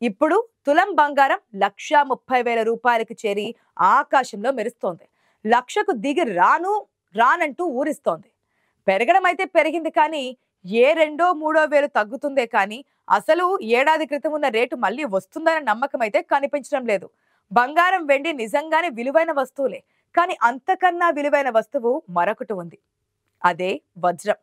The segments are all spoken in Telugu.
ఇప్పుడు తులం బంగారం 1,30,000 రూపాయలకు చేరి ఆకాశంలో మెరుస్తోంది. లక్షకు దిగి రానంటూ ఊరిస్తోంది. పెరగడం అయితే పెరిగింది కానీ ఏ రెండో మూడో వేలు తగ్గుతుందే కానీ అసలు ఏడాది క్రితం ఉన్న రేటు మళ్ళీ వస్తుందన్న నమ్మకం అయితే కనిపించడం లేదు. బంగారం వెండి నిజంగానే విలువైన వస్తువులే, కానీ అంతకన్నా విలువైన వస్తువు మరొకటి ఉంది. అదే వజ్రం.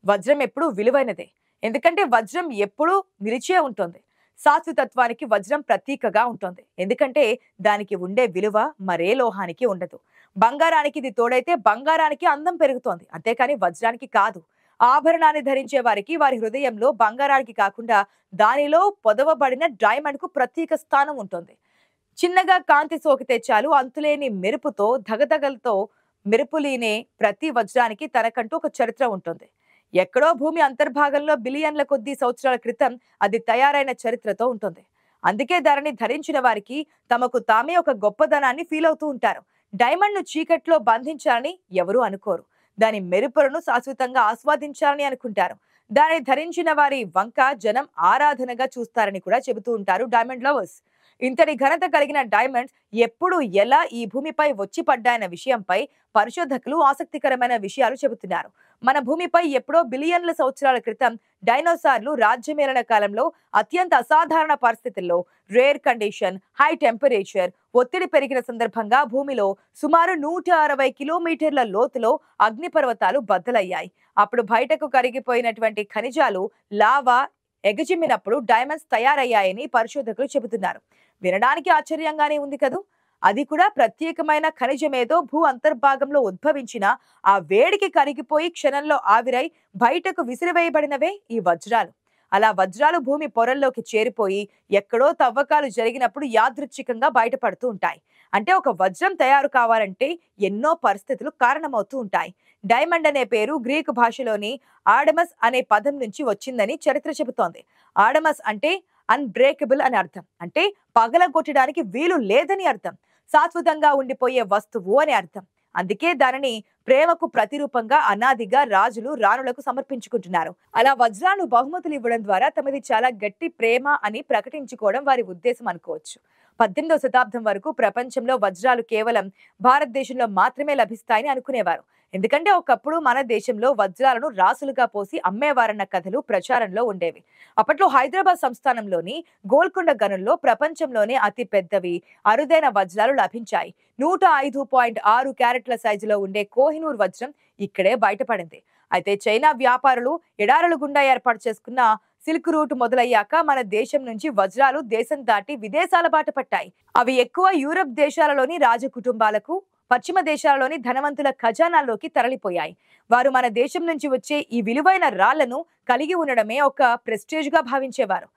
వజ్రం ఎప్పుడూ విలువైనదే, ఎందుకంటే వజ్రం ఎప్పుడూ నిలిచే ఉంటుంది. శాశ్వతత్వానికి వజ్రం ప్రతీకగా ఉంటుంది, ఎందుకంటే దానికి ఉండే విలువ మరే లోహానికి ఉండదు. బంగారానికి ఇది తోడైతే బంగారానికి అందం పెరుగుతోంది, అంతేకాని వజ్రానికి కాదు. ఆభరణాన్ని ధరించే వారికి వారి హృదయంలో బంగారానికి కాకుండా దానిలో పొదవబడిన డైమండ్ కు ప్రత్యేక స్థానం ఉంటుంది. చిన్నగా కాంతి సోకితే చాలు అంతులేని మెరుపుతో ధగధగలతో మెరుపులీనే ప్రతి వజ్రానికి తనకంటూ ఒక చరిత్ర ఉంటుంది. ఎక్కడో భూమి అంతర్భాగంలో బిలియన్ల కొద్ది సంవత్సరాల క్రితం అది తయారైన చరిత్రతో ఉంటుంది. అందుకే దానిని ధరించిన వారికి తమకు తామే ఒక గొప్పదనాన్ని ఫీల్ అవుతూ ఉంటారు. డైమండ్ ను చీకట్లో బంధించాలని ఎవరూ అనుకోరు. దాని మెరుపులను శాశ్వతంగా ఆస్వాదించాలని అనుకుంటారు. దానిని ధరించిన వారి వంక జనం ఆరాధనగా చూస్తారని కూడా చెబుతూ ఉంటారు డైమండ్ లవర్స్. ఇంతటి ఘనత కలిగిన డైమండ్స్ ఎప్పుడు ఎలా ఈ భూమిపై వచ్చి పడ్డాయన్న విషయంపై పరిశోధకులు ఆసక్తికరమైన విషయాలు చెబుతున్నారు. మన భూమిపై ఎప్పుడో బిలియన్ల సంవత్సరాల క్రితం డైనోసార్లు రాజ్యమేలన కాలంలో అత్యంత అసాధారణ పరిస్థితుల్లో రేర్ కండిషన్, హై టెంపరేచర్, ఒత్తిడి పెరిగిన సందర్భంగా భూమిలో సుమారు 160 కిలోమీటర్ల లోతులో అగ్నిపర్వతాలు బద్దలయ్యాయి. అప్పుడు బయటకు కరిగిపోయినటువంటి ఖనిజాలు లావా ఎగజిమ్మినప్పుడు డైమండ్స్ తయారయ్యాయని పరిశోధకులు చెబుతున్నారు. వినడానికి ఆశ్చర్యంగానే ఉంది కదూ. అది కూడా ప్రత్యేకమైన ఖనిజమేదో భూ అంతర్భాగంలో ఉద్భవించిన ఆ వేడికి కరిగిపోయి క్షణంలో ఆవిరై బయటకు విసిరివేయబడినవే ఈ వజ్రాలు. అలా వజ్రాలు భూమి పొరల్లోకి చేరిపోయి ఎక్కడో తవ్వకాలు జరిగినప్పుడు యాదృచ్ఛికంగా బయటపడుతూ ఉంటాయి. అంటే ఒక వజ్రం తయారు కావాలంటే ఎన్నో పరిస్థితులు కారణమవుతూ ఉంటాయి. డైమండ్ అనే పేరు గ్రీకు భాషలోని ఆడమస్ అనే పదం నుంచి వచ్చిందని చరిత్ర చెబుతోంది. ఆడమస్ అంటే అన్బ్రేకబుల్ అని అర్థం, అంటే పగలగొట్టడానికి వీలు లేదని అర్థం, శాశ్వతంగా ఉండిపోయే వస్తువు అని అర్థం. అందుకే దానిని ప్రేమకు ప్రతిరూపంగా అనాదిగా రాజులు రాణులకు సమర్పించుకుంటున్నారు. అలా వజ్రాలు బహుమతులు ఇవ్వడం ద్వారా తమది చాలా గట్టి ప్రేమ అని ప్రకటించుకోవడం వారి ఉద్దేశం అనుకోవచ్చు. 18వ శతాబ్దం వరకు ప్రపంచంలో వజ్రాలు కేవలం భారతదేశంలో మాత్రమే లభిస్తాయని అనుకునేవారు. ఎందుకంటే ఒకప్పుడు మన దేశంలో వజ్రాలను రాసులుగా పోసి అమ్మేవారన్న కథలు ప్రచారంలో ఉండేవి. అప్పట్లో హైదరాబాద్ సంస్థానంలోని గోల్కొండ గనుల్లో ప్రపంచంలోనే అతి పెద్దవి అరుదైన వజ్రాలు లభించాయి. 105.6 క్యారెట్ల సైజులో ఉండే కోహినూర్ వజ్రం ఇక్కడే బయటపడింది. అయితే చైనా వ్యాపారులు ఎడారుల గుండా ఏర్పాటు చేసుకున్న సిల్క్ రూట్ మొదలయ్యాక మన దేశం నుంచి వజ్రాలు దేశం దాటి విదేశాల బాట పట్టాయి. అవి ఎక్కువ యూరప్ దేశాలలోని రాజ కుటుంబాలకు, పశ్చిమ దేశాలలోని ధనవంతుల ఖజానాల్లోకి తరలిపోయాయి. వారు మన దేశం నుంచి వచ్చే ఈ విలువైన రాళ్లను కలిగి ఉండడమే ఒక ప్రెస్టేజ్ గా భావించేవారు.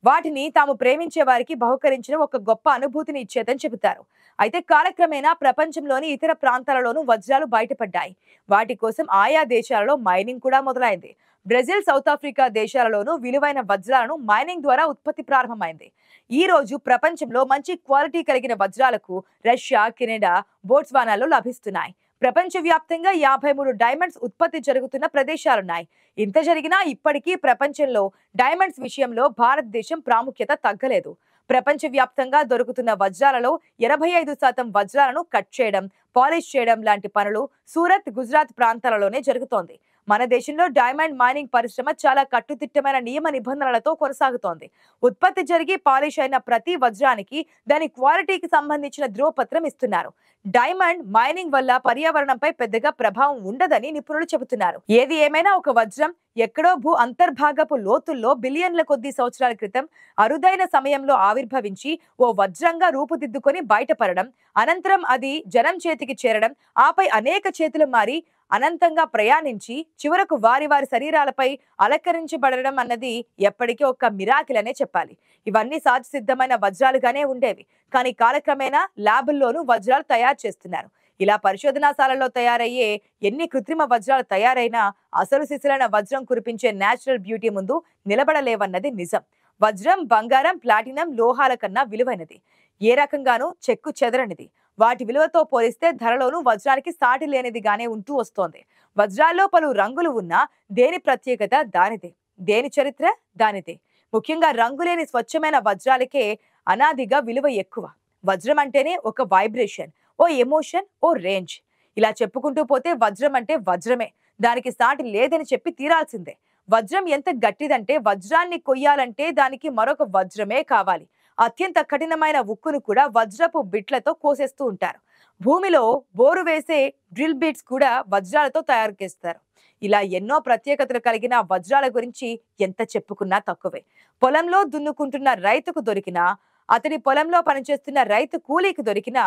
వాటిని తాము ప్రేమించే వారికి బహుకరించడం ఒక గొప్ప అనుభూతిని ఇచ్చేదని చెబుతారు. అయితే కాలక్రమేణా ప్రపంచంలోని ఇతర ప్రాంతాలలోనూ వజ్రాలు బయటపడ్డాయి. వాటి కోసం ఆయా దేశాలలో మైనింగ్ కూడా మొదలైంది. బ్రెజిల్, సౌత్ ఆఫ్రికా దేశాలలోనూ విలువైన వజ్రాలను మైనింగ్ ద్వారా ఉత్పత్తి ప్రారంభమైంది. ఈ రోజు ప్రపంచంలో మంచి క్వాలిటీ కలిగిన వజ్రాలకు రష్యా, కెనడా, బోట్స్వానాలో లభిస్తున్నాయి. ప్రపంచవ్యాప్తంగా 53 డైమండ్స్ ఉత్పత్తి జరుగుతున్న ప్రదేశాలున్నాయి. ఇంత జరిగినా ఇప్పటికీ ప్రపంచంలో డైమండ్స్ విషయంలో భారతదేశం ప్రాముఖ్యత తగ్గలేదు. ప్రపంచవ్యాప్తంగా దొరుకుతున్న వజ్రాలలో 85% వజ్రాలను కట్ చేయడం, పాలిష్ చేయడం లాంటి పనులు సూరత్, గుజరాత్ ప్రాంతాలలోనే జరుగుతోంది. మన దేశంలో డైమండ్ మైనింగ్ పరిశ్రమ చాలా కట్టుదిట్టమైన నియమ నిబంధనలతో కొనసాగుతోంది. ఉత్పత్తి జరిగి పాలిష్ అయిన ప్రతి వజ్రానికి దాని క్వాలిటీకి సంబంధించిన ధ్రువపత్రం ఇస్తున్నారు. డైమండ్ మైనింగ్ వల్ల పర్యావరణంపై పెద్దగా ప్రభావం ఉండదని నిపుణులు చెబుతున్నారు. ఏది ఏమైనా ఒక వజ్రం ఎక్కడో భూ అంతర్భాగపు లోతుల్లో బిలియన్ల కొద్ది సంవత్సరాల క్రితం అరుదైన సమయంలో ఆవిర్భవించి ఓ వజ్రంగా రూపుదిద్దుకొని బయటపడడం, అనంతరం అది జనం చేతికి చేరడం, ఆపై అనేక చేతులు మారి అనంతంగా ప్రయాణించి చివరకు వారి వారి శరీరాలపై అలంకరించబడడం అన్నది ఎప్పటికీ ఒక మిరాకిల్ అనే చెప్పాలి. ఇవన్నీ సహజసిద్ధమైన వజ్రాలుగానే ఉండేవి, కానీ కాలక్రమేణా ల్యాబుల్లోనూ వజ్రాలు తయారు చేస్తున్నారు. ఇలా పరిశోధనాశాలలో తయారయ్యే ఎన్ని కృత్రిమ వజ్రాలు తయారైనా అసలు సిసలైన వజ్రం కురిపించే నేచురల్ బ్యూటీ ముందు నిలబడలేవన్నది నిజం. వజ్రం, బంగారం, ప్లాటినం లోహాల కన్నా విలువైనది, ఏ రకంగానూ చెక్కు చెదరనిది. వాటి విలువతో పోలిస్తే ధరలోనూ వజ్రానికి సాటి లేనిదిగానే ఉంటూ వస్తోంది. వజ్రాల్లో పలు రంగులు ఉన్నా దేని ప్రత్యేకత దానిదే, దేని చరిత్ర దానిదే. ముఖ్యంగా రంగులేని స్వచ్ఛమైన వజ్రాలకే అనాదిగా విలువ ఎక్కువ. వజ్రం అంటేనే ఒక వైబ్రేషన్, ఓ ఎమోషన్, ఓ రేంజ్. ఇలా చెప్పుకుంటూ పోతే వజ్రం అంటే వజ్రమే, దానికి సాటి లేదని చెప్పి తీరాల్సిందే. వజ్రం ఎంత గట్టిదంటే వజ్రాన్ని కొయ్యాలంటే దానికి మరొక వజ్రమే కావాలి. అత్యంత కఠినమైన ఉక్కును కూడా వజ్రపు బిట్లతో కోసేస్తూ ఉంటారు. భూమిలో బోరు వేసే డ్రిల్ బీట్స్ కూడా వజ్రాలతో తయారు చేస్తారు. ఇలా ఎన్నో ప్రత్యేకతలు కలిగిన వజ్రాల గురించి ఎంత చెప్పుకున్నా తక్కువే. పొలంలో దున్నుకుంటున్న రైతుకు దొరికినా, అతని పొలంలో పనిచేస్తున్న రైతు కూలీకి దొరికినా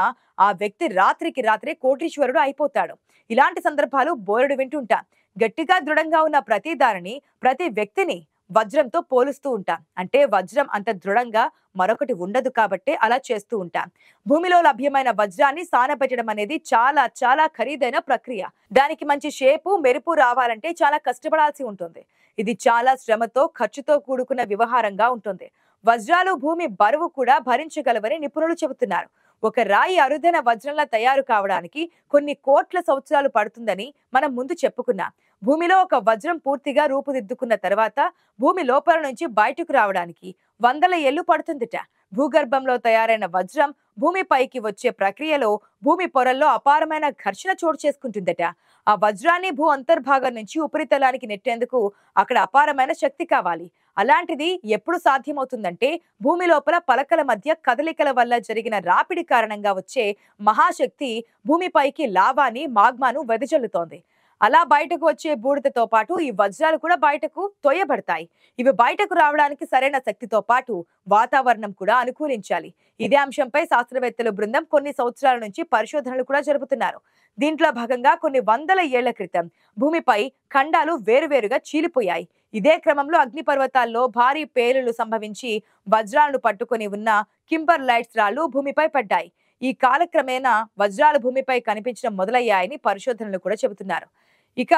ఆ వ్యక్తి రాత్రికి రాత్రే కోటీశ్వరుడు అయిపోతాడు. ఇలాంటి సందర్భాలు బోలెడు వింటుంటాం. గట్టిగా దృఢంగా ఉన్న ప్రతి దానిని, ప్రతి వ్యక్తిని వజ్రంతో పోలుస్తూ ఉంటాం. అంటే వజ్రం అంత దృఢంగా మరొకటి ఉండదు కాబట్టే అలా చేస్తూ ఉంటాం. భూమిలో లభ్యమైన వజ్రాన్ని సానబెట్టడం అనేది చాలా చాలా ఖరీదైన ప్రక్రియ. దానికి మంచి షేపు, మెరుపు రావాలంటే చాలా కష్టపడాల్సి ఉంటుంది. ఇది చాలా శ్రమతో, ఖర్చుతో కూడుకున్న వ్యవహారంగా ఉంటుంది. వజ్రాలు భూమి బరువు కూడా భరించగలవని నిపుణులు చెబుతున్నారు. ఒక రాయి అరుదైన వజ్రంలా తయారు కావడానికి కొన్ని కోట్ల సంవత్సరాలు పడుతుందని మనం ముందు చెప్పుకున్నాం. భూమిలో ఒక వజ్రం పూర్తిగా రూపుదిద్దుకున్న తర్వాత భూమి లోపల నుంచి బయటకు రావడానికి వందల ఏళ్లు పడుతుందిట. భూగర్భంలో తయారైన వజ్రం భూమిపైకి వచ్చే ప్రక్రియలో భూమి పొరల్లో అపారమైన ఘర్షణ చోటు చేసుకుంటుందట. ఆ వజ్రాన్ని భూ అంతర్భాగం నుంచి ఉపరితలానికి నెట్టేందుకు అక్కడ అపారమైన శక్తి కావాలి. అలాంటిది ఎప్పుడు సాధ్యమవుతుందంటే భూమి లోపల పలకల మధ్య కదలికల వల్ల జరిగిన రాపిడి కారణంగా వచ్చే మహాశక్తి భూమిపైకి లావాని, మాగ్మాను వెదజల్లుతోంది. అలా బయటకు వచ్చే బూడిదతో పాటు ఈ వజ్రాలు కూడా బయటకు తోయబడతాయి. ఇవి బయటకు రావడానికి సరైన శక్తితో పాటు వాతావరణం కూడా అనుకూలించాలి. ఇదే అంశంపై శాస్త్రవేత్తల బృందం కొన్ని సంవత్సరాల నుంచి పరిశోధనలు కూడా జరుపుతున్నారు. దీంట్లో భాగంగా కొన్ని వందల ఏళ్ల క్రితం భూమిపై ఖండాలు వేరువేరుగా చీలిపోయాయి. ఇదే క్రమంలో అగ్నిపర్వతాల్లో భారీ పేలుళ్లు సంభవించి వజ్రాలను పట్టుకొని ఉన్న కింబర్లైట్స్ రాళ్లు భూమిపై పడ్డాయి. ఈ కాలక్రమేణా వజ్రాలు భూమిపై కనిపించడం మొదలయ్యాయని పరిశోధనలు కూడా చెబుతున్నారు. ఇక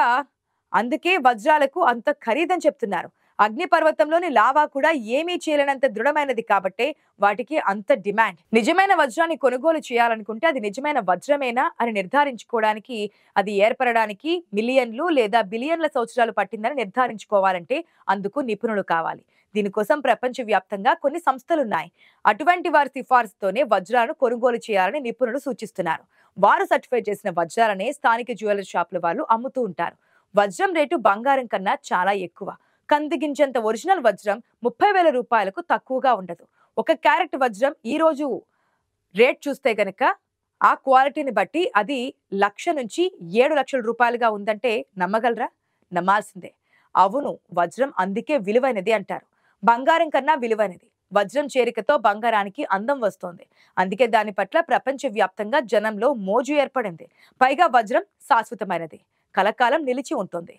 అందుకే వజ్రాలకు అంత ఖరీదని చెప్తున్నారు. అగ్నిపర్వతంలోని లావా కూడా ఏమీ చేయలేనంత దృఢమైనది కాబట్టే వాటికి అంత డిమాండ్. నిజమైన వజ్రాన్ని కొనుగోలు చేయాలనుకుంటే అది నిజమైన వజ్రమేనా అని నిర్ధారించుకోవడానికి, అది ఏర్పడడానికి మిలియన్లు లేదా బిలియన్ల సంవత్సరాలు పట్టిందని నిర్ధారించుకోవాలంటే అందుకు నిపుణులు కావాలి. దీనికోసం ప్రపంచవ్యాప్తంగా కొన్ని సంస్థలున్నాయి. అటువంటి వారి సిఫార్సుతోనే వజ్రాలను కొనుగోలు చేయాలని నిపుణులు సూచిస్తున్నారు. వారు సర్టిఫై చేసిన వజ్రాలనే స్థానిక జ్యువెలరీ షాపుల వాళ్ళు అమ్ముతూ ఉంటారు. వజ్రం రేటు బంగారం కన్నా చాలా ఎక్కువ. కందిగించేంత ఒరిజినల్ వజ్రం 30,000 రూపాయలకు తక్కువగా ఉండదు. 1 క్యారెట్ వజ్రం ఈ రోజు రేట్ చూస్తే గనక ఆ క్వాలిటీని బట్టి అది 1,00,000 నుంచి 7,00,000 రూపాయలుగా ఉందంటే నమ్మగలరా? నమ్మాల్సిందే. అవును, వజ్రం అందుకే విలువైనది అంటారు. బంగారం కన్నా విలువైనది. వజ్రం చేరికతో బంగారానికి అందం వస్తోంది. అందుకే దాని పట్ల ప్రపంచవ్యాప్తంగా జనంలో మోజు ఏర్పడింది. పైగా వజ్రం శాశ్వతమైనది, కలకాలం నిలిచి ఉంటుంది.